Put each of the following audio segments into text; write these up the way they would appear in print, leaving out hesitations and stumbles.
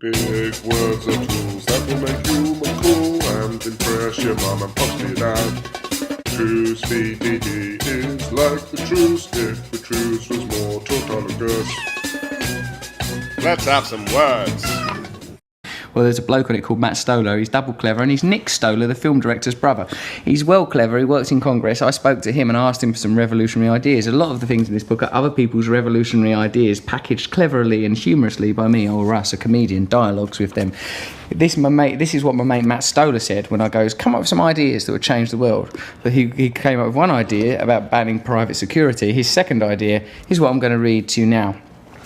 Big words are tools that will make you look cool and impress your mum and possibly your dad. Truce VDD is like the truce if the truce was more tautologous. Let's have some words. Well, there's a bloke on it called Matt Stoller. He's double clever, and he's Nick Stoller, the film director's brother. He's well clever. He works in Congress. I spoke to him and asked him for some revolutionary ideas. A lot of the things in this book are other people's revolutionary ideas, packaged cleverly and humorously by me or Russ, a comedian, dialogues with them. This is what my mate Matt Stoller said when I goes, come up with some ideas that would change the world. But he came up with one idea about banning private security. His second idea is what I'm going to read to you now,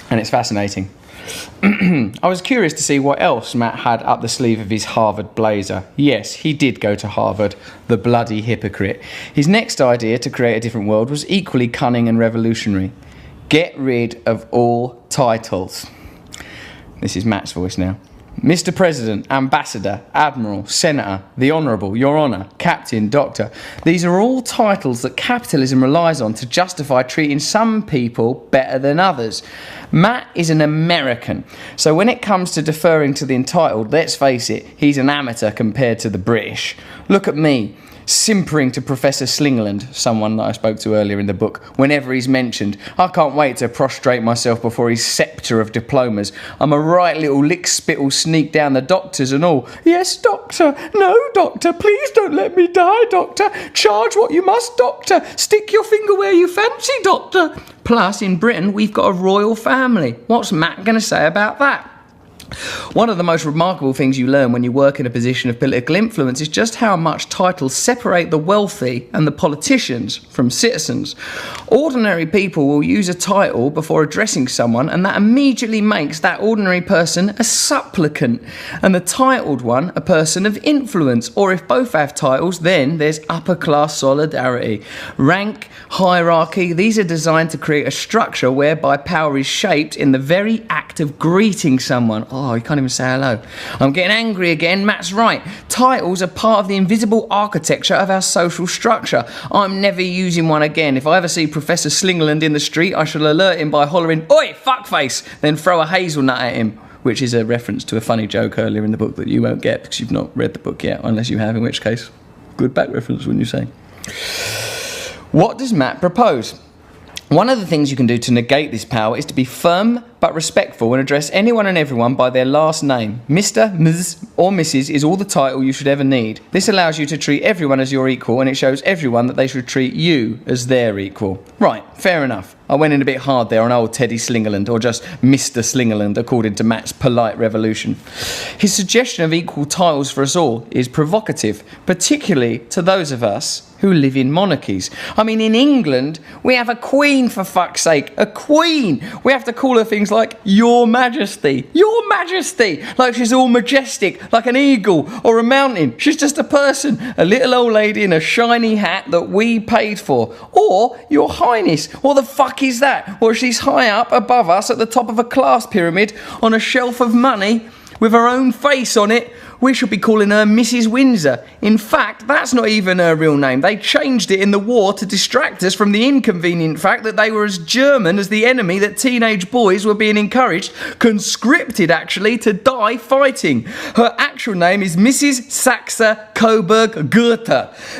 and it's fascinating. I was curious to see what else Matt had up the sleeve of his Harvard blazer. Yes, he did go to Harvard, the bloody hypocrite. His next idea to create a different world was equally cunning and revolutionary. Get rid of all titles. This is Matt's voice now. Mr. President, Ambassador, Admiral, Senator, The Honourable, Your Honour, Captain, Doctor. These are all titles that capitalism relies on to justify treating some people better than others. Matt is an American, so when it comes to deferring to the entitled, let's face it, he's an amateur compared to the British. Look at me, simpering to Professor Slingerland, someone that I spoke to earlier in the book, whenever he's mentioned. I can't wait to prostrate myself before his sceptre of diplomas. I'm a right little lick-spittle sneak down the doctors and all. Yes, doctor. No, doctor. Please don't let me die, doctor. Charge what you must, doctor. Stick your finger where you fancy, doctor. Plus, in Britain, we've got a royal family. What's Matt going to say about that? One of the most remarkable things you learn when you work in a position of political influence is just how much titles separate the wealthy and the politicians from citizens. Ordinary people will use a title before addressing someone, and that immediately makes that ordinary person a supplicant, and the titled one a person of influence. Or if both have titles, then there's upper class solidarity. Rank, hierarchy, these are designed to create a structure whereby power is shaped in the very act of greeting someone. Oh, you can't even say hello. I'm getting angry again. Matt's right. Titles are part of the invisible architecture of our social structure. I'm never using one again. If I ever see Professor Slingerland in the street, I shall alert him by hollering, "Oi, fuckface!" then throw a hazelnut at him, which is a reference to a funny joke earlier in the book that you won't get because you've not read the book yet, unless you have, in which case, good back reference, wouldn't you say? What does Matt propose? One of the things you can do to negate this power is to be firm but respectful and address anyone and everyone by their last name. Mr., Ms. or Mrs. is all the title you should ever need. This allows you to treat everyone as your equal, and it shows everyone that they should treat you as their equal. Right, fair enough. I went in a bit hard there on old Teddy Slingerland, or just Mr. Slingerland, according to Matt's polite revolution. His suggestion of equal titles for us all is provocative, particularly to those of us who live in monarchies. I mean, in England, we have a queen, for fuck's sake, a queen. We have to call her things like Your Majesty, Your Majesty, like she's all majestic, like an eagle or a mountain. She's just a person, a little old lady in a shiny hat that we paid for. Or Your Highness. What the fuck is that? Or she's high up above us at the top of a class pyramid on a shelf of money with her own face on it. We should be calling her Mrs. Windsor. In fact, that's not even her real name. They changed it in the war to distract us from the inconvenient fact that they were as German as the enemy that teenage boys were being encouraged, conscripted actually, to die fighting. Her actual name is Mrs. Saxe Coburg Goethe.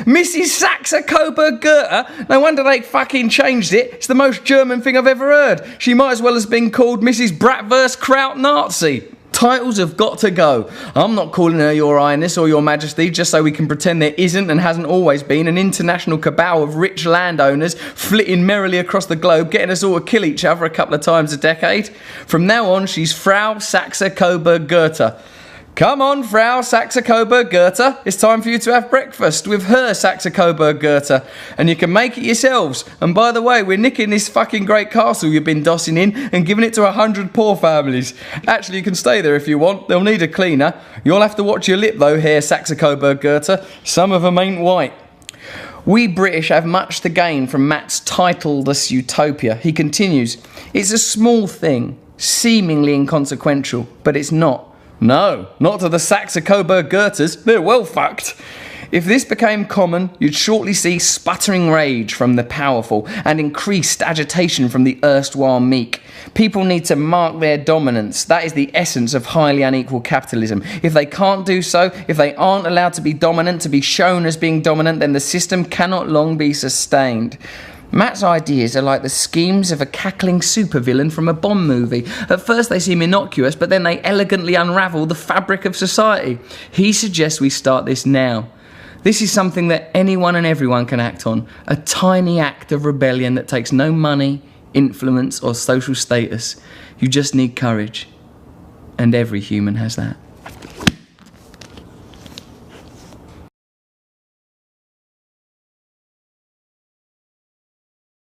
Mrs. Saxe Coburg Goethe? No wonder they fucking changed it. It's the most German thing I've ever heard. She might as well have been called Mrs. Bratwurst Kraut Nazi. Titles have got to go. I'm not calling her Your Highness or Your Majesty just so we can pretend there isn't and hasn't always been an international cabal of rich landowners flitting merrily across the globe, getting us all to kill each other a couple of times a decade. From now on, she's Frau Saxe Coburg Goethe. Come on, Frau Saxe Coburg Goethe. It's time for you to have breakfast with her Saxe Coburg Goethe. And you can make it yourselves. And by the way, we're nicking this fucking great castle you've been dossing in and giving it to 100 poor families. Actually, you can stay there if you want. They'll need a cleaner. You'll have to watch your lip though, Herr Saxe Coburg Goethe. Some of them ain't white. We British have much to gain from Matt's titleless utopia. He continues, it's a small thing, seemingly inconsequential, but it's not. No, not to the Saxe Coburg Goethes. They're well fucked. If this became common, you'd shortly see sputtering rage from the powerful and increased agitation from the erstwhile meek. People need to mark their dominance. That is the essence of highly unequal capitalism. If they can't do so, if they aren't allowed to be dominant, to be shown as being dominant, then the system cannot long be sustained. Matt's ideas are like the schemes of a cackling supervillain from a Bond movie. At first they seem innocuous, but then they elegantly unravel the fabric of society. He suggests we start this now. This is something that anyone and everyone can act on. A tiny act of rebellion that takes no money, influence, or social status. You just need courage. And every human has that.